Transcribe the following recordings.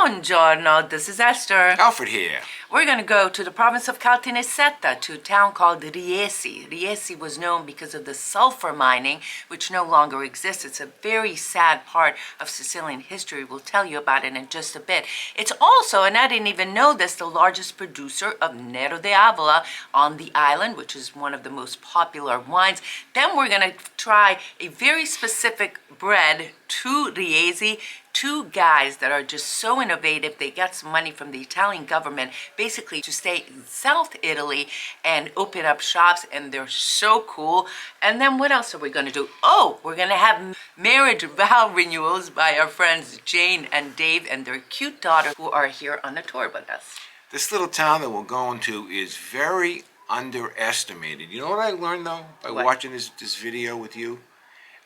Buongiorno, this is Esther. Alfred here. We're going to go to the province of Caltanissetta, to a town called Riesi. Riesi was known because of the sulfur mining, which no longer exists. It's a very sad part of Sicilian history. We'll tell you about it in just a bit. It's also, and I didn't even know this, the largest producer of Nero d'Avola on the island, which is one of the most popular wines. Then we're going to try a very specific bread to Riesi. Two guys that are just so innovative. They got some money from the Italian government basically to stay in South Italy and open up shops, and they're so cool. And then what else are we going to do? Oh, we're going to have marriage vow renewals by our friends Jayne and David and their cute daughter, who are here on the tour with us. This little town that we're going to is very underestimated. You know what I learned though by watching this video with you?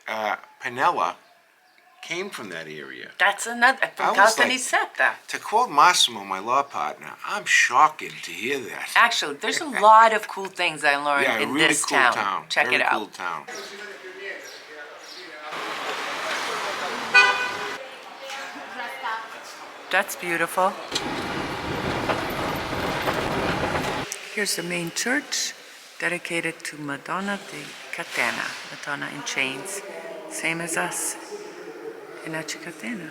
Panella came from that area. That's another, from Caltanissetta. To quote Massimo, my law partner, I'm shocking to hear that. Actually, there's a lot of cool things I learned in really this cool town. Check very it out. Cool town. That's beautiful. Here's the main church dedicated to Madonna di Catena, Madonna in chains, same as us in Catena.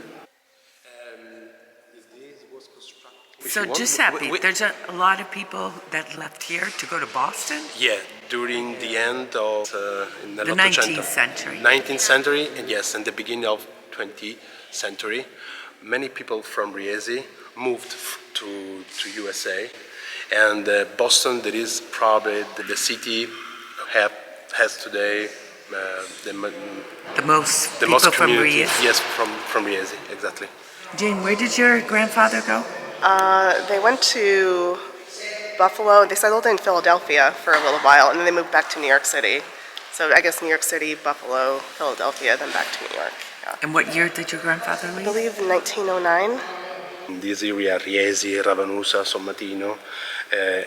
So Giuseppe, there's a lot of people that left here to go to Boston? Yeah, during the end of the 19th century. 19th century, and yes, and the beginning of 20th century. Many people from Riesi moved to USA, and Boston, that is probably the city has today the most people from Riesi. Yes, from Riesi, exactly. Jayne, where did your grandfather go? They went to Buffalo. They settled in Philadelphia for a little while, and then they moved back to New York City. So I guess New York City, Buffalo, Philadelphia, then back to New York. Yeah. And what year did your grandfather leave? I believe 1909. In this area, Riesi, Ravanusa, Sommatino,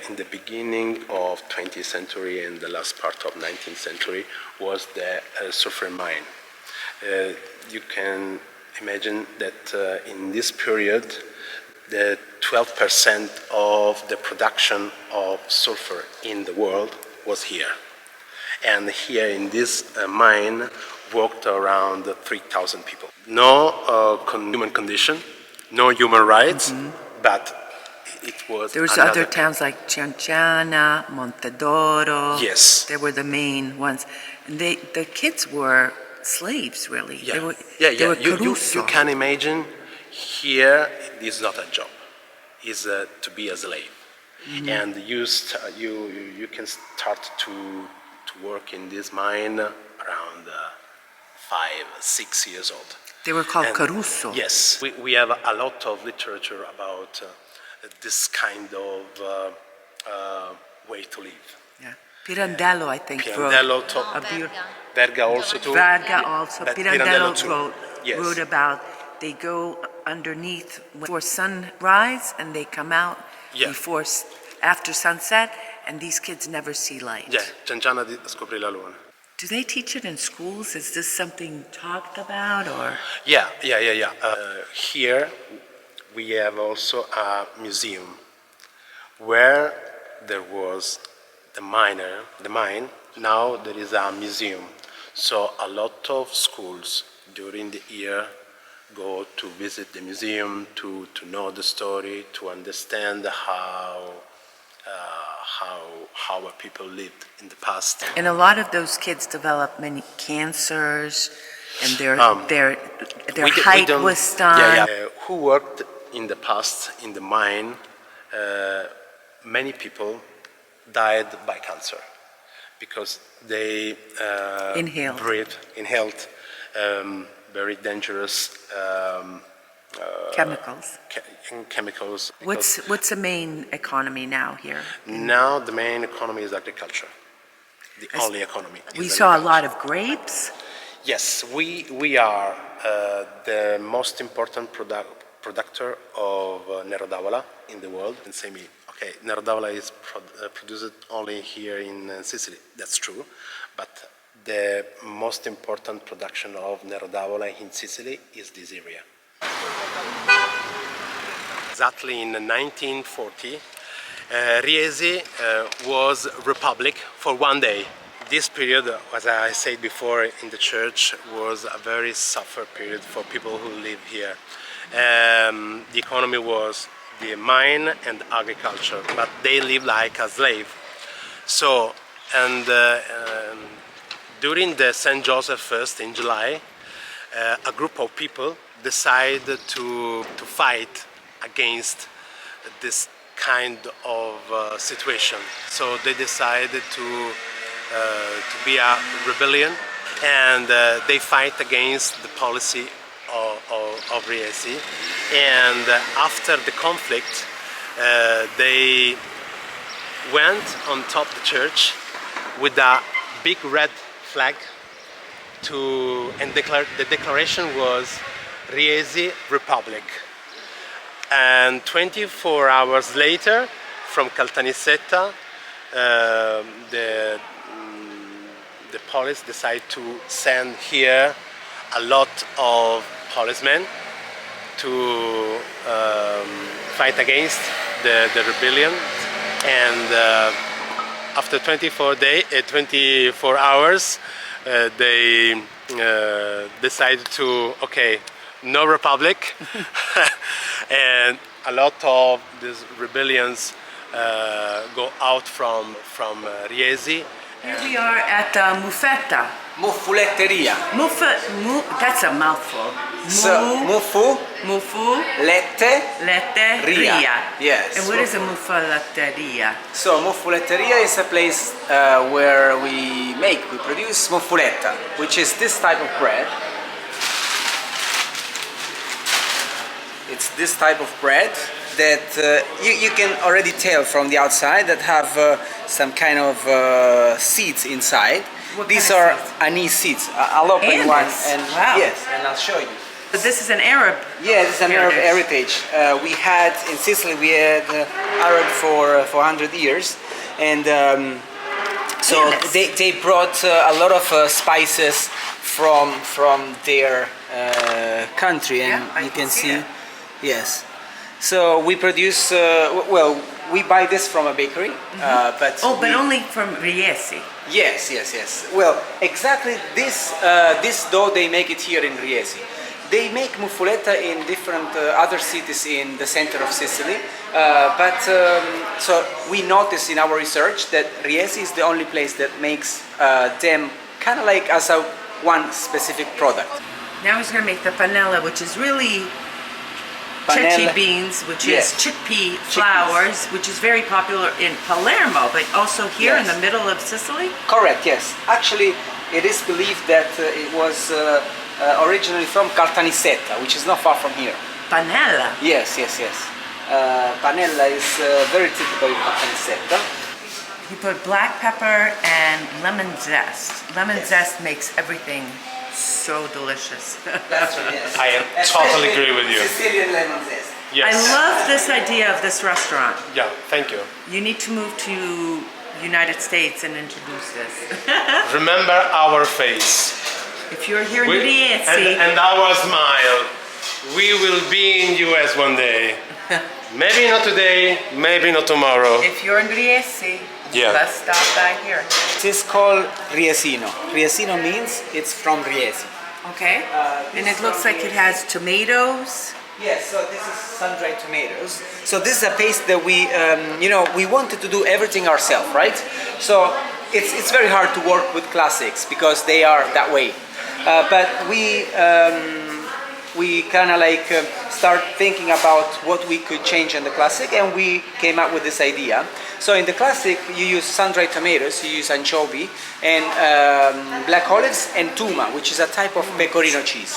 in the beginning of 20th century and the last part of 19th century was the sulfur mine. You can imagine that in this period, the 12% of the production of sulfur in the world was here. And here in this mine worked around 3,000 people. No human condition, no human rights, but it was there was other towns like Cianciana, Montedoro. Yes. They were the main ones. And the kids were slaves, really. Yeah. They were You can imagine here is not a job. It's to be a slave. Mm-hmm. And you can start to work in this mine around 5-6 years old. They were called Caruso. Yes, we have a lot of literature about this kind of way to live. Yeah, Pirandello, I think, Pirandello wrote. Verga also too. Verga also. Pirandello Yes. wrote about they go underneath before sunrise and they come out after sunset, and these kids never see light. Yeah, Cianciana scoprì la luna. Do they teach it in schools? Is this something talked about, or? Yeah. Here we have also a museum where there was the mine. Now there is a museum. So a lot of schools during the year go to visit the museum to know the story, to understand how our people lived in the past. And a lot of those kids developed many cancers, and their height was done. Who worked in the past in the mine? Many people died by cancer because they inhaled very dangerous chemicals. What's the main economy now here? Now the main economy is agriculture. The only economy. We saw a lot of grapes. Yes, we are the most important producer of Nero d'Avola in the world. And say me, okay, Nero d'Avola is produced only here in Sicily. That's true, but the most important production of Nero d'Avola in Sicily is this area. exactly in 1940, Riesi was republic for one day. This period, as I said before in the church, was a very suffer period for people who live here. The economy was the mine and agriculture, but they lived like a slave. So, and during the St. Joseph First in July, a group of people decided to fight against this kind of situation. So they decided to be a rebellion, and they fight against the policy of Riesi. And after the conflict, they went on top of the church with a big red flag and the declaration was Riesi Republic. And 24 hours later, from Caltanissetta, the police decided to send here a lot of policemen to fight against the rebellion. And after 24 hours, they decided to, okay, no republic. And a lot of these rebellions go out from Riesi. Here we are at Muffuletti. Muffuletteria. That's a mouthful. So, muffu, Muffu, lette, lette, Ria. ria. Yes. And what is a muffuletteria? So muffuletteria is a place where we produce muffuletta, which is this type of bread. It's this type of bread that you can already tell from the outside that have some kind of seeds inside. What These kind are of seeds? anise seeds. I'll open Anise? one and Wow. yes, and I'll show you. But this is an Arab. Yeah, this is an Arab heritage. We had in Sicily, we had Arab for 100 years, and so Yes. they brought a lot of spices from their country, and Yeah, I you can can see see. that. Yes. So we produce. Well, we buy this from a bakery, but Oh, but we- only from Riesi. Yes. Well, exactly this dough they make it here in Riesi. They make muffuletta in different other cities in the center of Sicily, but so we noticed in our research that Riesi is the only place that makes them kind of like as a one specific product. Now he's going to make the panella, which is really Panella. chechi beans, which Yes. is chickpea flours, which is very popular in Palermo, but also here in Yes. the middle of Sicily. Correct, yes. Actually, it is believed that it was originally from Caltanissetta, which is not far from here. Panella. Yes. Panella is very typical in Caltanissetta. He put black pepper and lemon zest. Lemon zest makes everything so delicious. That's right, yes. I totally agree with you. Sicilian lemon zest. Yes. I love this idea of this restaurant. Yeah, thank you. You need to move to United States and introduce this. Remember our face. If you're here in Riesi, and our smile. We will be in US one day. Maybe not today, maybe not tomorrow. if you're in Riesi, Yeah. let's stop by here. It is called Riesino. Riesino means it's from Riesi. Okay? And it looks like it has tomatoes. Yes, so this is sun-dried tomatoes. So this is a paste that we, we wanted to do everything ourselves, right? So it's very hard to work with classics because they are that way. But we kind of like start thinking about what we could change in the classic, and we came up with this idea. So in the classic, you use sun-dried tomatoes, you use anchovy, and black olives, and tuma, which is a type of pecorino cheese.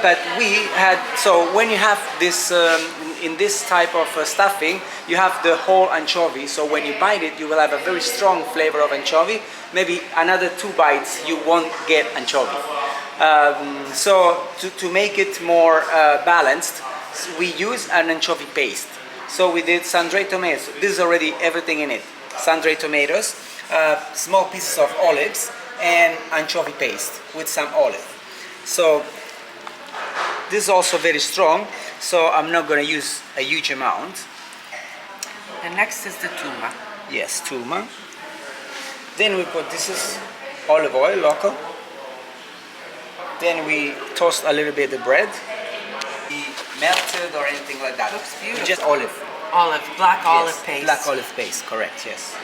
But we had, so when you have this, in this type of stuffing, you have the whole anchovy, so when you bite it, you will have a very strong flavor of anchovy. Maybe another 2 bites, you won't get anchovy. So to make it more balanced, we use an anchovy paste. So we did sun-dried tomatoes. This is already everything in it. Sun-dried tomatoes, small pieces of olives, and anchovy paste with some olive. So This is also very strong, so I'm not gonna use a huge amount. And next is the tuma. Yes, tuma. Then we put, this is olive oil, local. Then we toast a little bit the bread. Melted or anything like that. Looks beautiful. Just olive. Black olive Yes, paste. Black olive paste, correct, yes.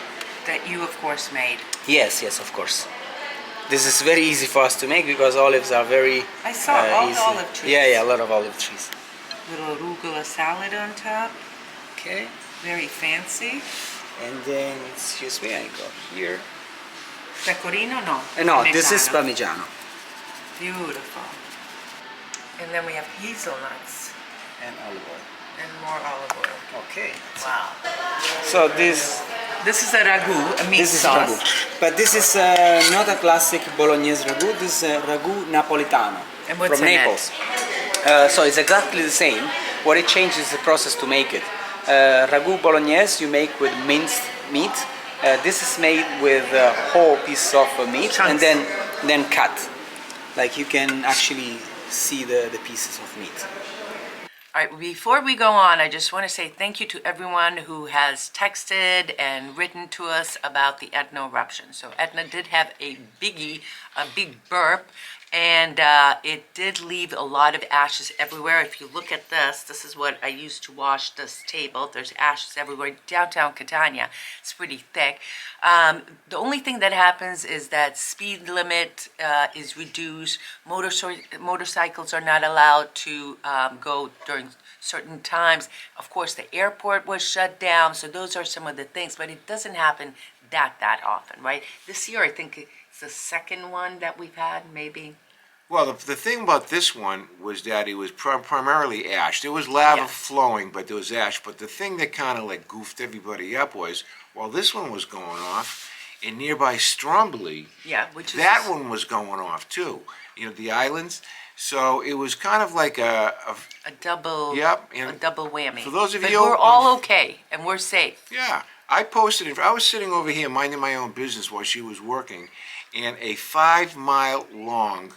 That you, of course, made. Yes, yes, of course. This is very easy for us to make because olives are very I saw all the easy. olive trees. Yeah, a lot of olive trees. Little arugula salad on top. Okay, Very fancy. and then, excuse me, I go here. Pecorino? No. No, this is Parmigiano. Parmigiano. Beautiful. And then we have hazelnuts And olive oil. and more olive oil. Okay. Wow. So this This is a ragu, a meat this is sauce. ragu. But this is not a classic Bolognese ragu, this is a ragu Napolitano And what's from in it? Naples. So it's exactly the same. What it changes is the process to make it. Ragu Bolognese you make with minced meat. This is made with whole pieces of meat and Chunks. then cut. Like you can actually see the pieces of meat. All right, before we go on, I just want to say thank you to everyone who has texted and written to us about the Etna eruption. So Etna did have a big burp, and it did leave a lot of ashes everywhere. If you look at this, this is what I used to wash this table. There's ashes everywhere. Downtown Catania, it's pretty thick. The only thing that happens is that speed limit is reduced. Motorcycles are not allowed to go during certain times. Of course, the airport was shut down, so those are some of the things, but it doesn't happen that often, right? This year, I think it's the second one that we've had, maybe. Well, the thing about this one was that it was primarily ash. There was lava Yes. flowing, but there was ash. But the thing that kind of like goofed everybody up was, while this one was going off, in nearby Stromboli, Yeah, which is that one was going off too. You know, the islands. So it was kind of like a a double, Yep, a and double whammy. for those of but you we're on- all okay and we're safe. yeah. I posted it. I was sitting over here minding my own business while she was working, and a 5-mile long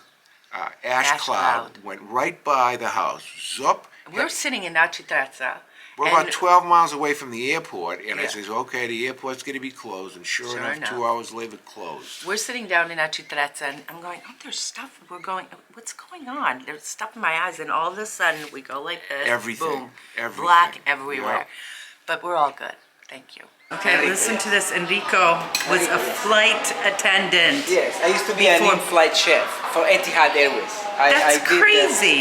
ash Ash cloud cloud. went right by the house. Zup. We're sitting in Acitrezza. We're and about 12 miles away from the airport, and I Yeah. says, okay, the airport's going to be closed, and sure enough, enough. 2 hours later, closed. We're sitting down in Acitrezza, and I'm going, oh, there's stuff. We're going, what's going on? There's stuff in my eyes, and all of a sudden, we go like this. Everything, Boom. everything. Black everywhere. Yeah. But we're all good. Thank you. Okay, listen to this. Enrico was a flight attendant. Yes, I used to be an in-flight chef for Etihad Airways. That's I did, crazy.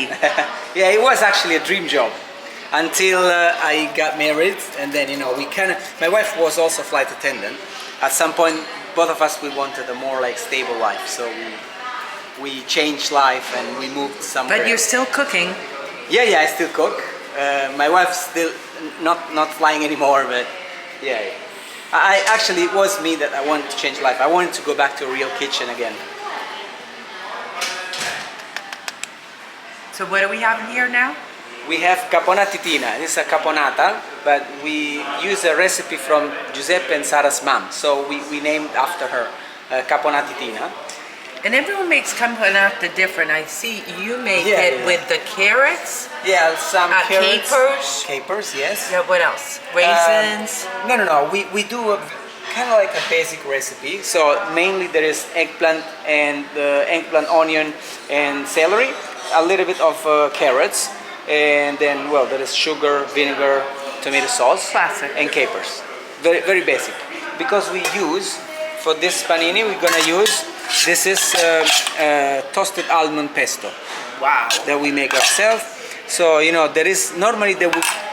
Yeah, it was actually a dream job until I got married, and then we kind of. My wife was also a flight attendant. At some point, both of us we wanted a more like stable life, so we changed life and we moved somewhere. But you're else. still cooking. Yeah, I still cook. My wife's still not flying anymore, but yeah. I actually it was me that I wanted to change life. I wanted to go back to a real kitchen again. So what do we have in here now? We have caponatitina. This is a caponata, but we use a recipe from Giuseppe and Sara's mom. So we named after her, caponatitina. And everyone makes caponata different. I see you make Yeah, it yeah. with the carrots. Yeah, some carrots. Capers. Capers, yes. Yeah, what else? Raisins. No. We do a kind of like a basic recipe. So mainly there is eggplant and eggplant, onion, and celery. A little bit of carrots, and then there is sugar, vinegar, tomato sauce, Classic. and capers. Very very basic. Because we use for this panini, we're gonna use this is toasted almond pesto. Wow. That we make ourselves. So there is normally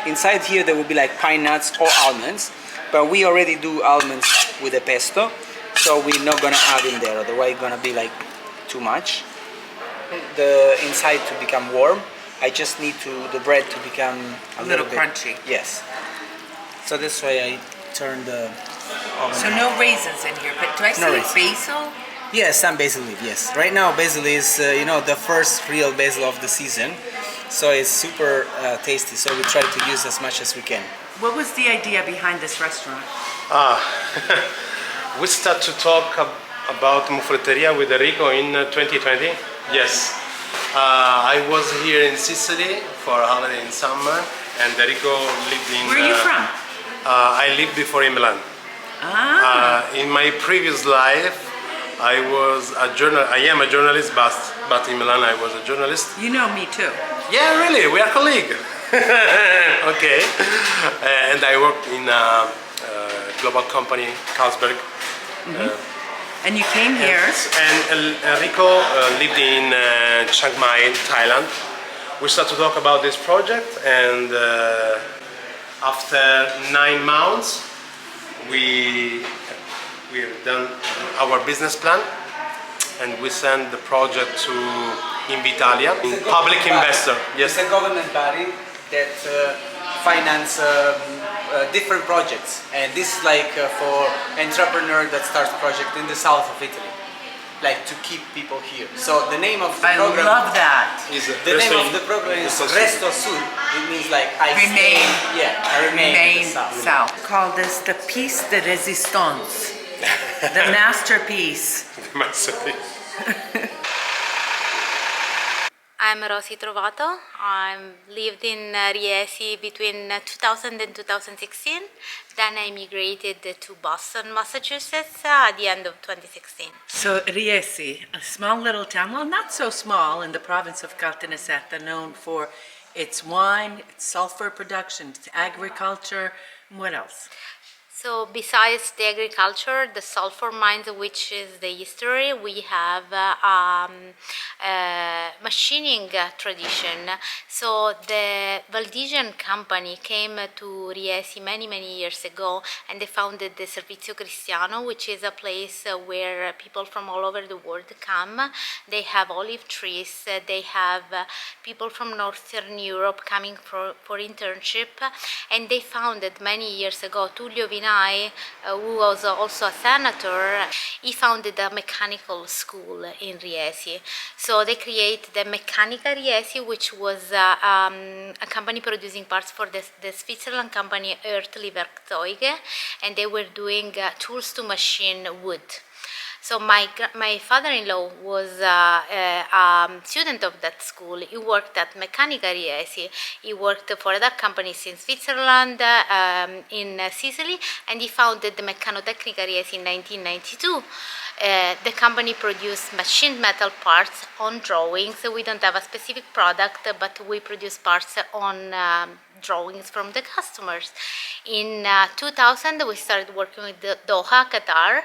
inside here there will be like pine nuts or almonds, but we already do almonds with the pesto, so we're not gonna add in there. Otherwise, it's gonna be like too much. The inside to become warm. I just need the bread to become a little bit crunchy. Yes. So this way I turn the oven. So no raisins in here, but do I No see raisins. basil? Yes, some basil leaf. Yes. Right now basil is the first real basil of the season, so it's super tasty. So we try to use as much as we can. What was the idea behind this restaurant? We start to talk about Muffuletteria with Enrico in 2020. Yes. I was here in Sicily for a holiday in summer, and Enrico lived in. Where are you from? I lived before in Milan. In my previous life, I was a I am a journalist, but in Milan I was a journalist. You know me too. Yeah, really, we are colleagues. Okay. And I worked in a global company, Carlsberg. And you came here. And Enrico lived in Chiang Mai, Thailand. We started to talk about this project, and after 9 months, we've done our business plan, and we sent the project to Invitalia, public investor. Yes. It's a government body that finance different projects, and this is like for entrepreneur that starts project in the south of Italy, like to keep people here. So the name of the I program love that. The name of the program is Resto Sud. It means like I Remain. I remain in the south. South. Call this the piece de résistance, the masterpiece. Masterpiece. I'm Rosy Trovato. I lived in Riesi between 2000 and 2016. Then I migrated to Boston, Massachusetts at the end of 2016. So Riesi, a small little town, well, not so small, in the province of Caltanissetta, known for its wine, its sulfur production, its agriculture. What else? So besides the agriculture, the sulfur mines, which is the history, we have machining tradition. So the Valdesian company came to Riesi many years ago, and they founded the Servizio Cristiano, which is a place where people from all over the world come. They have olive trees, they have people from Northern Europe coming for internship, and they founded many years ago, Tullio Vinai, who was also a senator, he founded a mechanical school in Riesi. So they created the Meccanica Riesi, which was a company producing parts for the Switzerland company Earthly Werkzeuge, and they were doing tools to machine wood. So my father-in-law was a student of that school. He worked at Meccanica Riesi. He worked for other companies in Switzerland, in Sicily, and he founded the Meccanotecnica Riesi in 1992. The company produced machined metal parts on drawings. We don't have a specific product, but we produce parts on drawings from the customers. In 2000, we started working with Doha, Qatar,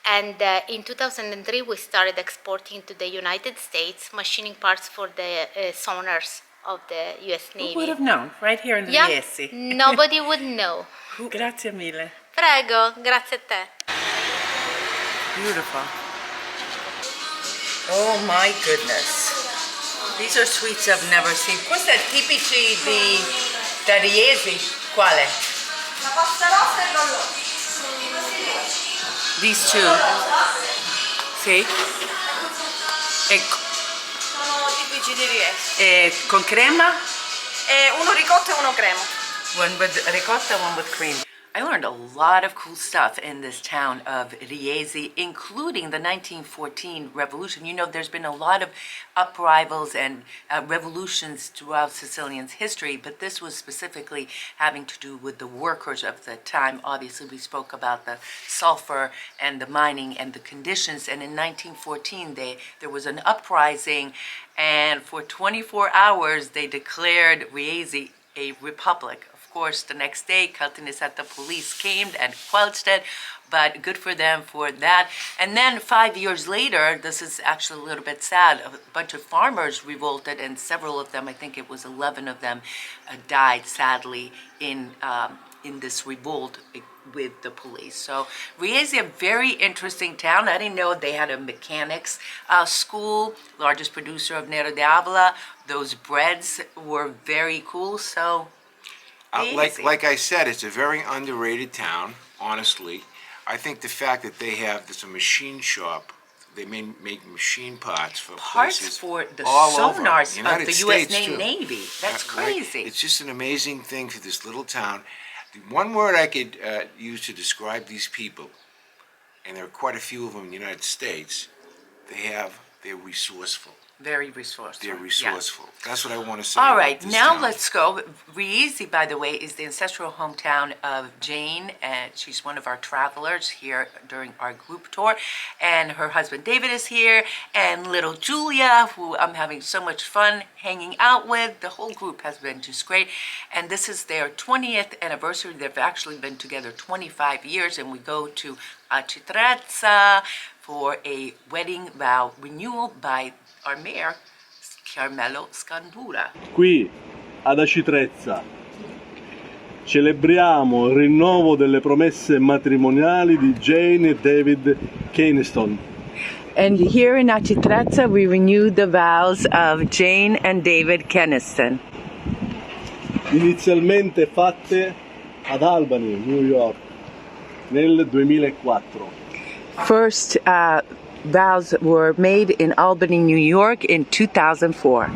and in 2003, we started exporting to the United States, machining parts for the sonars of the US Navy. Who would have known? Right here in Riesi. Nobody would know. Grazie mille. Prego, grazie a te. Beautiful. Oh my goodness. These are sweets I've never seen. Questi tipici da Riesi? Quale? La pasta rossa e l'olio. These two. Sì. Sono tipici di Riesi. E con crema? Uno ricotta e uno crema. One with ricotta, one with cream. I learned a lot of cool stuff in this town of Riesi, including the 1914 revolution. You know, there's been a lot of uprisings and revolutions throughout Sicilian's history, but this was specifically having to do with the workers of the time. Obviously, we spoke about the sulfur and the mining and the conditions, and in 1914, there was an uprising, and for 24 hours, they declared Riesi a republic. Of course, the next day, Caltanissetta police came and quelched it, but good for them for that. And then 5 years later, this is actually a little bit sad, a bunch of farmers revolted, and several of them, I think it was 11 of them, died sadly in this revolt with the police. So Riesi, a very interesting town. I didn't know they had a mechanics school, largest producer of Nero d'Avola. Those breads were very cool, so like I said, it's a very underrated town, honestly. I think the fact that they have this machine shop, they make machine parts for parts places for the all over. sonars of United the U.S. States, too. Navy. That's Right? crazy. It's just an amazing thing for this little town. The one word I could use to describe these people, and there are quite a few of them in the United States, they're resourceful. Very resourceful. They're yeah. resourceful. That's what I want to say. All about right, this now town. let's go. Riesi, by the way, is the ancestral hometown of Jayne, and she's one of our travelers here during our group tour. And her husband David is here, and little Julia, who I'm having so much fun hanging out with. The whole group has been just great. And this is their 20th anniversary. They've actually been together 25 years, and we go to Acitrezza for a wedding vow renewal by our mayor, Carmelo Scandura. Qui ad Acitrezza celebriamo il rinnovo delle promesse matrimoniali di Jayne e David Keniston. And here in Acitrezza, we renewed the vows of Jayne and David Keniston. Inizialmente fatte ad Albany, New York, nel 2004. First vows were made in Albany, New York in 2004.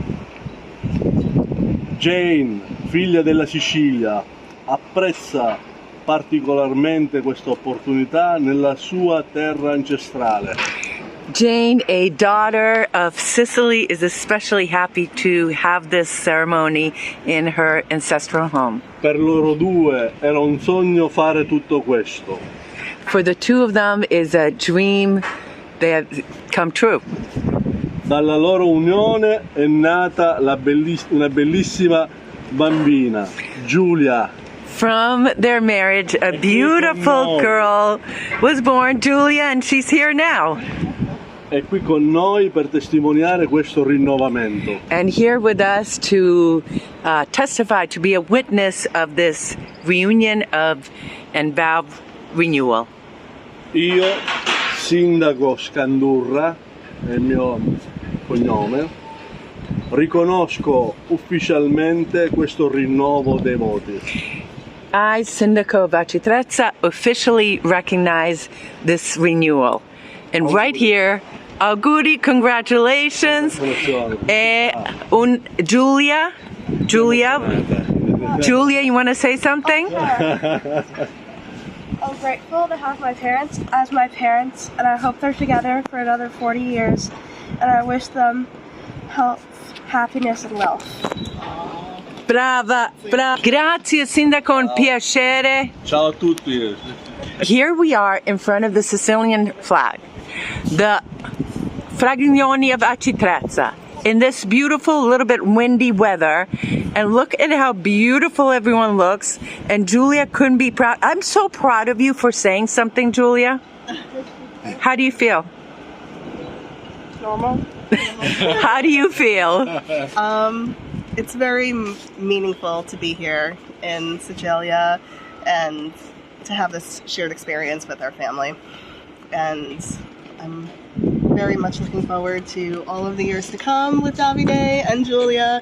Jayne, figlia della Sicilia, apprezza particolarmente questa opportunità nella sua terra ancestrale. Jayne, a daughter of Sicily, is especially happy to have this ceremony in her ancestral home. Per loro due era un sogno fare tutto questo. For the two of them is a dream that have come true. Dalla loro unione è nata una bellissima bambina, Gulia. From their marriage, a beautiful girl was born, Julia, and she's here now. È qui con noi per testimoniare questo rinnovamento. And here with us to testify, to be a witness of this reunion of and vow renewal. Io, sindaco Scandurra, è il mio cognome, riconosco ufficialmente questo rinnovo dei voti. I, Sindaco of Acitrezza, officially recognize this renewal. And right here, auguri, congratulations. Julia, you want to say something? I'm grateful to have my parents as my parents, and I hope they're together for another 40 years, and I wish them health, happiness, and wealth. Brava. Grazie, Sindaco, un piacere. Ciao a tutti. Here we are in front of the Sicilian flag, the Fraglioni of Acitrezza, in this beautiful, little bit windy weather. And look at how beautiful everyone looks. And Julia couldn't be proud. I'm so proud of you for saying something, Julia. How do you feel? Normal. How do you feel? It's very meaningful to be here in Sicilia and to have this shared experience with our family. And I'm very much looking forward to all of the years to come with Davide and Julia.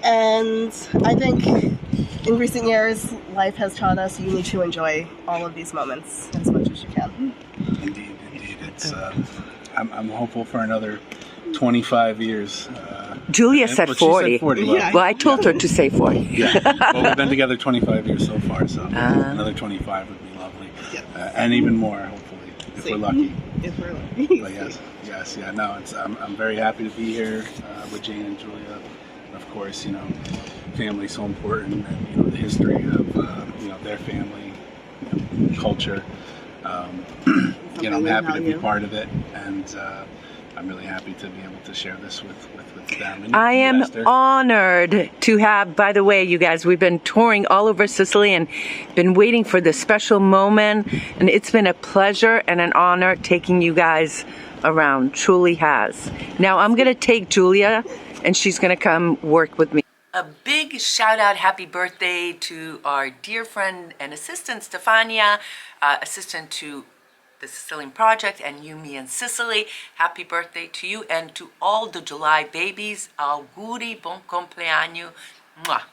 And I think in recent years, life has taught us you need to enjoy all of these moments as much as you can. Indeed. It's I'm hopeful for another 25 years. Julia said 40. She said 40. Well, I told her to say 40. Yeah. Well, we've been together 25 years so far, so another 25 would be lovely. And even more, hopefully, if we're lucky. If we're lucky. But yes. No, I'm very happy to be here with Jayne and Julia. Of course, family's so important, and the history of their family, culture. I'm happy to be part of it, and I'm really happy to be able to share this with them. And I am Esther. honored to have, by the way, you guys, we've been touring all over Sicily and been waiting for this special moment, and it's been a pleasure and an honor taking you guys around. Truly has. Now I'm going to take Julia, and she's going to come work with me. A big shout out, happy birthday to our dear friend and assistant Stefania, assistant to the Sicilian Project and You, Me, and Sicily. Happy birthday to you and to all the July babies. Auguri, bon compleanno. Mwah.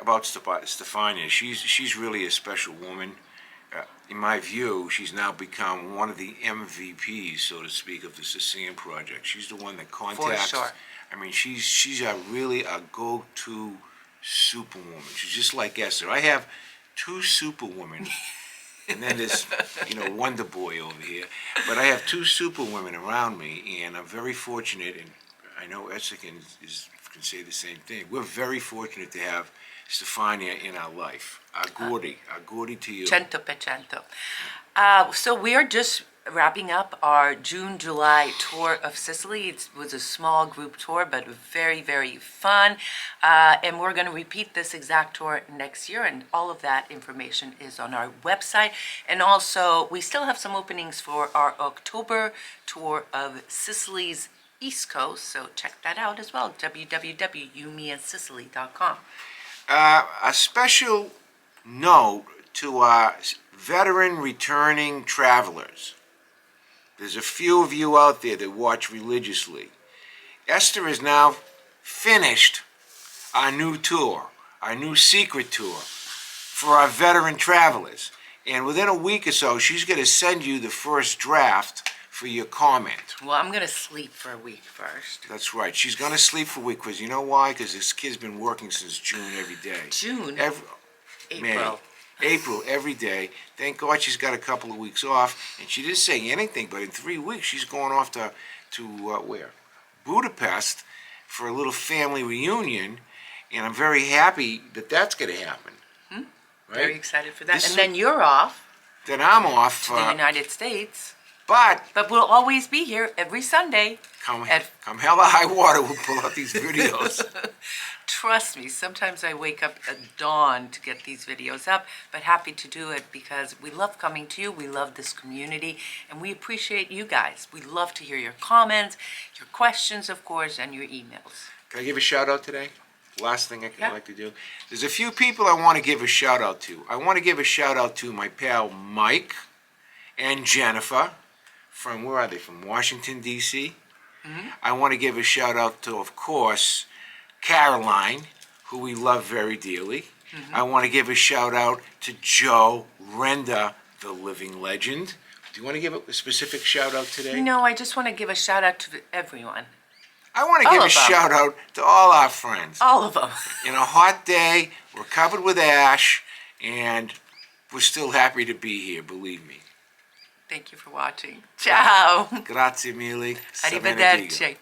About Stefania, she's really a special woman. In my view, she's now become one of the MVPs, so to speak, of the Sicilian Project. She's the one that contacts. For sure. I mean, she's really a go-to superwoman. She's just like Esther. I have two superwomen And then there's, Wonder Boy over here. But I have two superwomen around me, and I'm very fortunate, and I know Etna can say the same thing. We're very fortunate to have Stefania in our life. Auguri to you. 100%. So we are just wrapping up our June-July tour of Sicily. It was a small group tour, but very, very fun. And we're going to repeat this exact tour next year, and all of that information is on our website. And also, we still have some openings for our October tour of Sicily's East Coast, so check that out as well, www.youmeandsicily.com. A special note to our veteran returning travelers. There's a few of you out there that watch religiously. Esther has now finished our new tour, our new secret tour for our veteran travelers. And within a week or so, she's going to send you the first draft for your comment. Well, I'm going to sleep for a week first. That's right. She's going to sleep for a week because you know why? Because this kid's been working since June every day. June? April. April, every day. Thank God she's got a couple of weeks off. And she didn't say anything, but in 3 weeks she's going off to where? Budapest for a little family reunion. And I'm very happy that that's going to happen. Right? Very excited for that. And then you're off. Then I'm off. To the United States. But we'll always be here every Sunday. Come hell or high water, we'll pull out these videos. Trust me, sometimes I wake up at dawn to get these videos up, but happy to do it because we love coming to you, we love this community, and we appreciate you guys. We love to hear your comments, your questions, of course, and your emails. Can I give a shout out today? Last thing I'd like to do. There's a few people I want to give a shout out to. I want to give a shout out to my pal Mike and Jennifer from, where are they? From Washington, D.C. I want to give a shout out to, of course, Caroline, who we love very dearly. I want to give a shout out to Joe Renda, the living legend. Do you want to give a specific shout out today? No, I just want to give a shout out to everyone. I want to give a shout out to all our friends. All of them. In a hot day, we're covered with ash, and we're still happy to be here, believe me. Thank you for watching. Ciao. Grazie mille. Arrivederci.